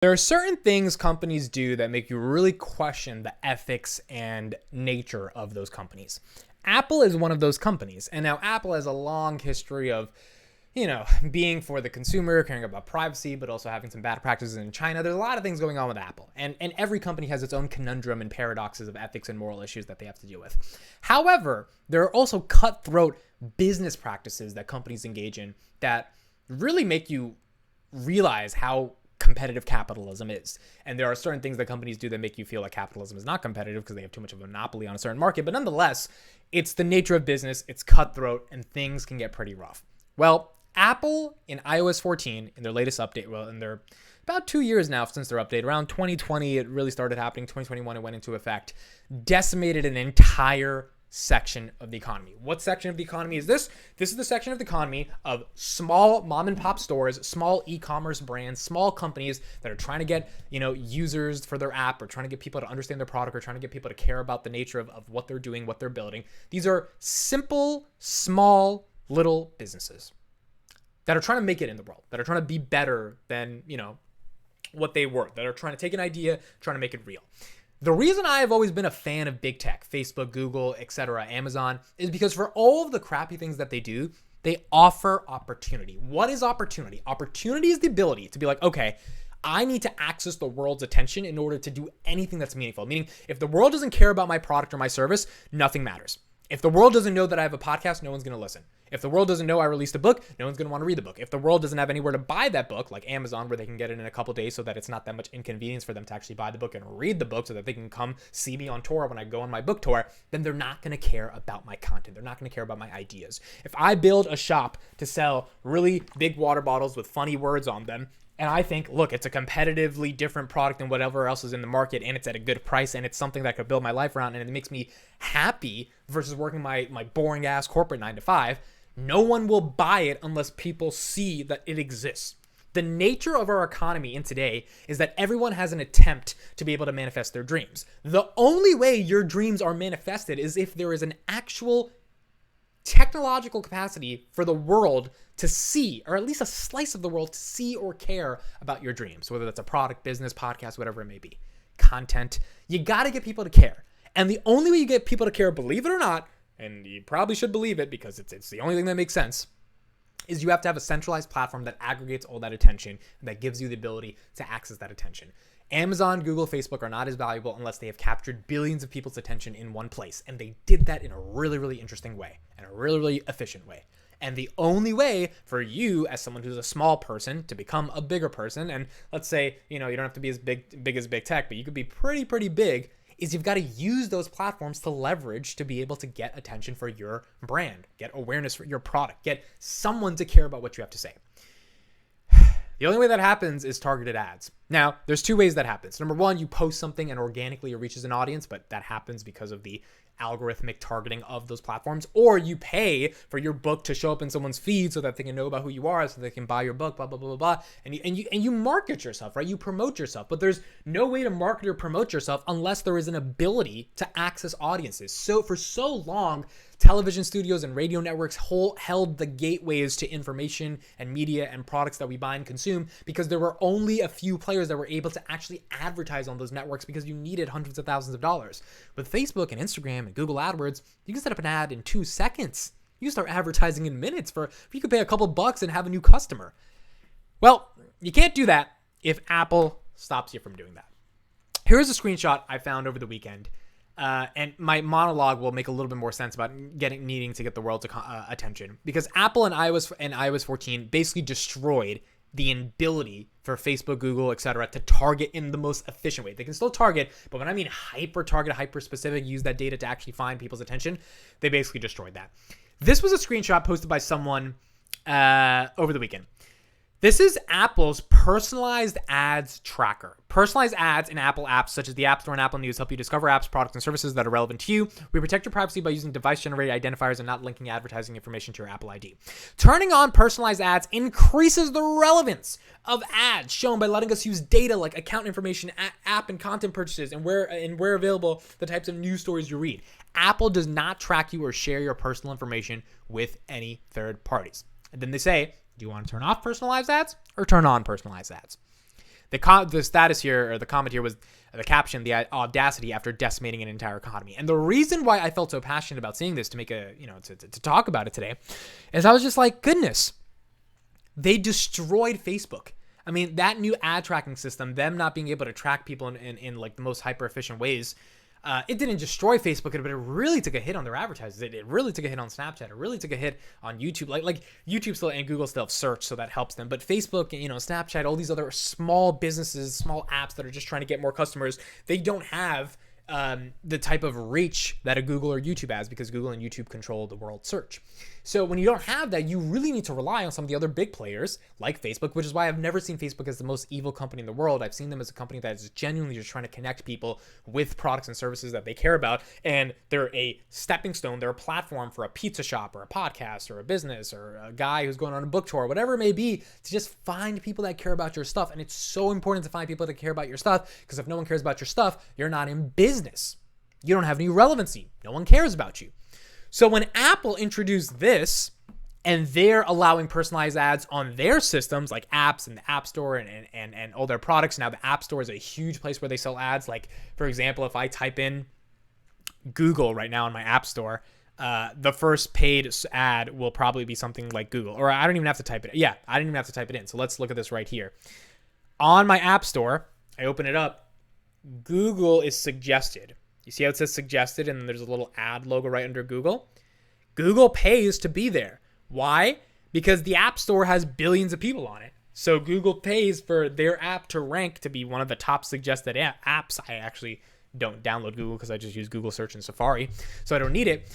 There are certain things companies do that make you really question the ethics and nature of those companies. Apple is one of those companies. And now Apple has a long history of, being for the consumer, caring about privacy, but also having some bad practices in China. There's a lot of things going on with Apple. And every company has its own conundrum and paradoxes of ethics and moral issues that they have to deal with. However, there are also cutthroat business practices that companies engage in that really make you realize how competitive capitalism is. And there are certain things that companies do that make you feel like capitalism is not competitive because they have too much of a monopoly on a certain market. But nonetheless, it's the nature of business, it's cutthroat, and things can get pretty rough. Well, Apple in iOS 14, in their latest update, and they're about 2 years now since their update, around 2020, it really started happening, 2021, it went into effect, decimated an entire section of the economy. What section of the economy is this? This is the section of the economy of small mom and pop stores, small e-commerce brands, small companies that are trying to get, users for their app, or trying to get people to understand their product, or trying to get people to care about the nature of what they're doing, what they're building. These are simple, small, little businesses that are trying to make it in the world, that are trying to be better than, what they were, that are trying to take an idea, trying to make it real. The reason I have always been a fan of big tech, Facebook, Google, etc., Amazon, is because for all of the crappy things that they do, they offer opportunity. What is opportunity? Opportunity is the ability to be like, okay, I need to access the world's attention in order to do anything that's meaningful. Meaning, if the world doesn't care about my product or my service, nothing matters. If the world doesn't know that I have a podcast, no one's going to listen. If the world doesn't know I released a book, no one's going to want to read the book. If the world doesn't have anywhere to buy that book, like Amazon, where they can get it in a couple days so that it's not that much inconvenience for them to actually buy the book and read the book so that they can come see me on tour when I go on my book tour, then they're not going to care about my content. They're not going to care about my ideas. If I build a shop to sell really big water bottles with funny words on them, and I think, look, it's a competitively different product than whatever else is in the market, and it's at a good price, and it's something that I could build my life around, and it makes me happy versus working my boring ass corporate 9 to 5, no one will buy it unless people see that it exists. The nature of our economy in today is that everyone has an attempt to be able to manifest their dreams. The only way your dreams are manifested is if there is an actual technological capacity for the world to see, or at least a slice of the world to see or care about your dreams, whether that's a product, business, podcast, whatever it may be, content. You got to get people to care. And the only way you get people to care, believe it or not, and you probably should believe it because it's the only thing that makes sense, is you have to have a centralized platform that aggregates all that attention and that gives you the ability to access that attention. Amazon, Google, Facebook are not as valuable unless they have captured billions of people's attention in one place. And they did that in a really, really interesting way, and a really, really efficient way. And the only way for you as someone who's a small person to become a bigger person, and let's say, you don't have to be as big as big tech, but you could be pretty big, is you've got to use those platforms to leverage to be able to get attention for your brand, get awareness for your product, get someone to care about what you have to say. The only way that happens is targeted ads. Now, there's two ways that happens. Number one, you post something and organically it reaches an audience, but that happens because of the algorithmic targeting of those platforms. Or you pay for your book to show up in someone's feed so that they can know about who you are, so they can buy your book, blah, blah, blah, blah, blah. And you market yourself, right? You promote yourself. But there's no way to market or promote yourself unless there is an ability to access audiences. So for so long, television studios and radio networks held the gateways to information and media and products that we buy and consume because there were only a few players that were able to actually advertise on those networks because you needed hundreds of thousands of dollars. With Facebook and Instagram and Google AdWords, you can set up an ad in 2 seconds. You can start advertising in minutes you could pay a couple bucks and have a new customer. Well, you can't do that if Apple stops you from doing that. Here's a screenshot I found over the weekend. And my monologue will make a little bit more sense about needing to get the world's attention, because Apple and iOS 14 basically destroyed the ability for Facebook, Google, etc. to target in the most efficient way. They can still target, but when I mean hyper target, hyper specific, use that data to actually find people's attention, they basically destroyed that. This was a screenshot posted by someone over the weekend. This is Apple's personalized ads tracker. Personalized ads in Apple apps, such as the App Store and Apple News, help you discover apps, products, and services that are relevant to you. We protect your privacy by using device-generated identifiers and not linking advertising information to your Apple ID. Turning on personalized ads increases the relevance of ads shown by letting us use data like account information, app and content purchases, and where available, the types of news stories you read. Apple does not track you or share your personal information with any third parties. And then they say, do you want to turn off personalized ads or turn on personalized ads? The status here, or the comment here, was the caption, the audacity after decimating an entire economy. And the reason why I felt so passionate about seeing this, to make to talk about it today, is I was just like, goodness, they destroyed Facebook. I mean, that new ad tracking system, them not being able to track people in like the most hyper efficient ways, it didn't destroy Facebook, but it really took a hit on their advertisers. It really took a hit on Snapchat. It really took a hit on YouTube. Like YouTube still and Google still have search, so that helps them. But Facebook, Snapchat, all these other small businesses, small apps that are just trying to get more customers, they don't have the type of reach that a Google or YouTube has, because Google and YouTube control the world search. So when you don't have that, you really need to rely on some of the other big players like Facebook, which is why I've never seen Facebook as the most evil company in the world. I've seen them as a company that is genuinely just trying to connect people with products and services that they care about. And they're a stepping stone. They're a platform for a pizza shop or a podcast or a business or a guy who's going on a book tour, whatever it may be, to just find people that care about your stuff. And it's so important to find people that care about your stuff, because if no one cares about your stuff, you're not in business. You don't have any relevancy. No one cares about you. So when Apple introduced this, and they're allowing personalized ads on their systems, like apps and the App Store and all their products. Now the App Store is a huge place where they sell ads. Like, for example, if I type in Google right now in my App Store, the first paid ad will probably be something like Google. Or I don't even have to type it. Yeah, I didn't even have to type it in. So let's look at this right here. On my App Store, I open it up. Google is suggested. You see how it says suggested, and then there's a little ad logo right under Google? Google pays to be there. Why? Because the App Store has billions of people on it. So Google pays for their app to rank to be one of the top suggested apps. I actually don't download Google because I just use Google search and Safari, so I don't need it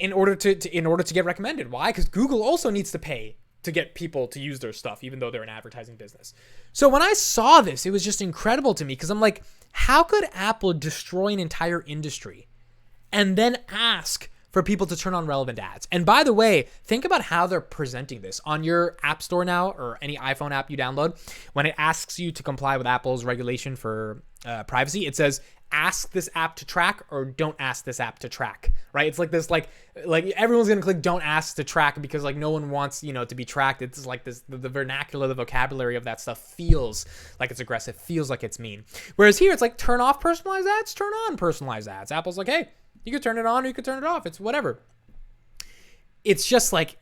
in order to get recommended. Why? Because Google also needs to pay to get people to use their stuff, even though they're an advertising business. So when I saw this, it was just incredible to me, because I'm like, how could Apple destroy an entire industry and then ask for people to turn on relevant ads? And by the way, think about how they're presenting this on your App Store now, or any iPhone app you download. When it asks you to comply with Apple's regulation for privacy, it says, ask this app to track or don't ask this app to track, right? It's like this, like everyone's going to click don't ask to track, because like no one wants, to be tracked. It's like this, the vernacular, the vocabulary of that stuff feels like it's aggressive, feels like it's mean. Whereas here it's like, turn off personalized ads, turn on personalized ads. Apple's like, hey, you could turn it on or you could turn it off. It's whatever. It's just like,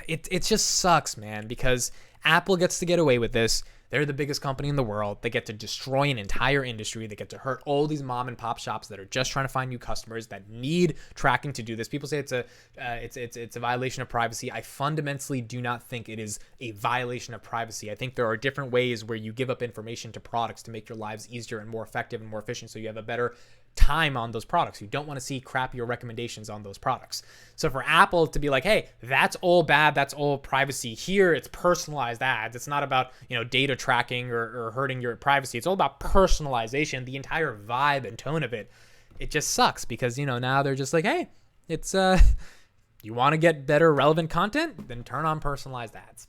it just sucks, man, because Apple gets to get away with this. They're the biggest company in the world. They get to destroy an entire industry. They get to hurt all these mom and pop shops that are just trying to find new customers, that need tracking to do this. People say it's a violation of privacy. I fundamentally do not think it is a violation of privacy. I think there are different ways where you give up information to products to make your lives easier and more effective and more efficient, so you have a better time on those products. You don't want to see crappier recommendations on those products. So for Apple to be like, hey, that's all bad, that's all privacy. Here it's personalized ads. It's not about, data tracking or hurting your privacy. It's all about personalization. The entire vibe and tone of it just sucks, because now they're just like, hey, it's you want to get better relevant content, then turn on personalized ads.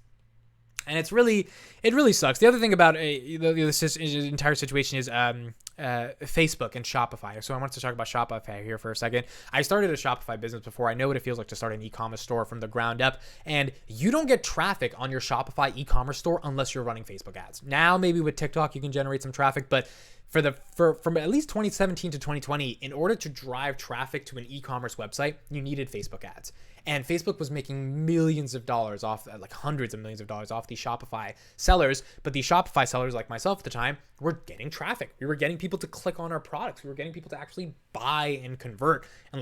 And it really sucks. The other thing about this entire situation is Facebook and Shopify. So I wanted to talk about Shopify here for a second. I started a Shopify business before. I know what it feels like to start an e-commerce store from the ground up. And you don't get traffic on your Shopify e-commerce store unless you're running Facebook ads. Now, maybe with TikTok, you can generate some traffic, but from at least 2017 to 2020, in order to drive traffic to an e-commerce website, you needed Facebook ads. And Facebook was making millions of dollars off, like hundreds of millions of dollars off these Shopify sellers. But these Shopify sellers, like myself at the time, were getting traffic. We were getting people to click on our products. We were getting people to actually buy and convert and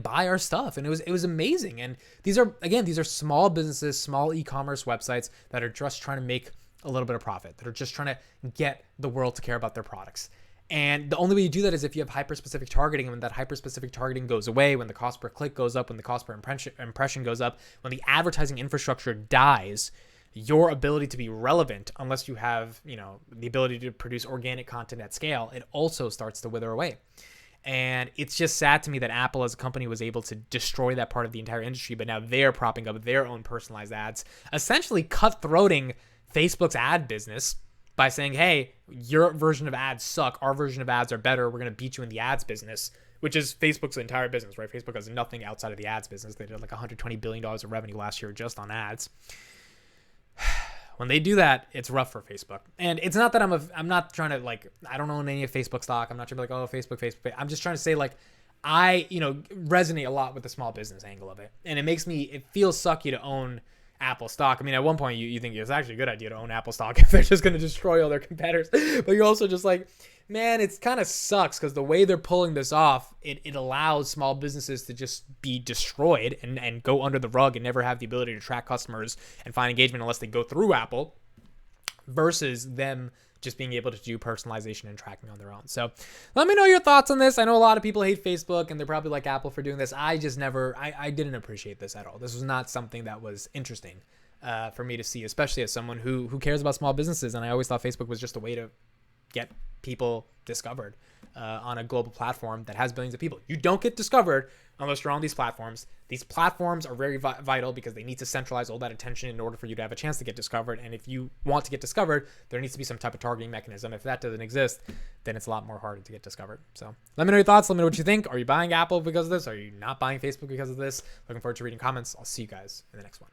buy our stuff. And it was amazing. And these are small businesses, small e-commerce websites that are just trying to make a little bit of profit, that are just trying to get the world to care about their products. And the only way you do that is if you have hyper-specific targeting. And when that hyper-specific targeting goes away, when the cost per click goes up, when the cost per impression goes up, when the advertising infrastructure dies, your ability to be relevant, unless you have, the ability to produce organic content at scale, it also starts to wither away. And it's just sad to me that Apple as a company was able to destroy that part of the entire industry, but now they're propping up their own personalized ads, essentially cutthroating Facebook's ad business by saying, hey, your version of ads suck, our version of ads are better, we're going to beat you in the ads business, which is Facebook's entire business, right? Facebook has nothing outside of the ads business. They did like $120 billion of revenue last year just on ads. when they do that, it's rough for Facebook. And it's not that I'm not trying to like, I don't own any of Facebook stock. I'm not trying to be like, oh, Facebook. I'm just trying to say like, I, resonate a lot with the small business angle of it. And it feels sucky to own Apple stock. I mean, at one point you think it's actually a good idea to own Apple stock if they're just going to destroy all their competitors. But you're also just like, man, it's kind of sucks because the way they're pulling this off, it allows small businesses to just be destroyed and go under the rug and never have the ability to track customers and find engagement unless they go through Apple, versus them just being able to do personalization and tracking on their own. So let me know your thoughts on this. I know a lot of people hate Facebook and they're probably like Apple for doing this. I didn't appreciate this at all. This was not something that was interesting for me to see, especially as someone who cares about small businesses. And I always thought Facebook was just a way to get people discovered on a global platform that has billions of people. You don't get discovered unless you're on these platforms. These platforms are very vital because they need to centralize all that attention in order for you to have a chance to get discovered. And if you want to get discovered, there needs to be some type of targeting mechanism. If that doesn't exist, then it's a lot more harder to get discovered. So let me know your thoughts. Let me know what you think. Are you buying Apple because of this? Are you not buying Facebook because of this? Looking forward to reading comments. I'll see you guys in the next one.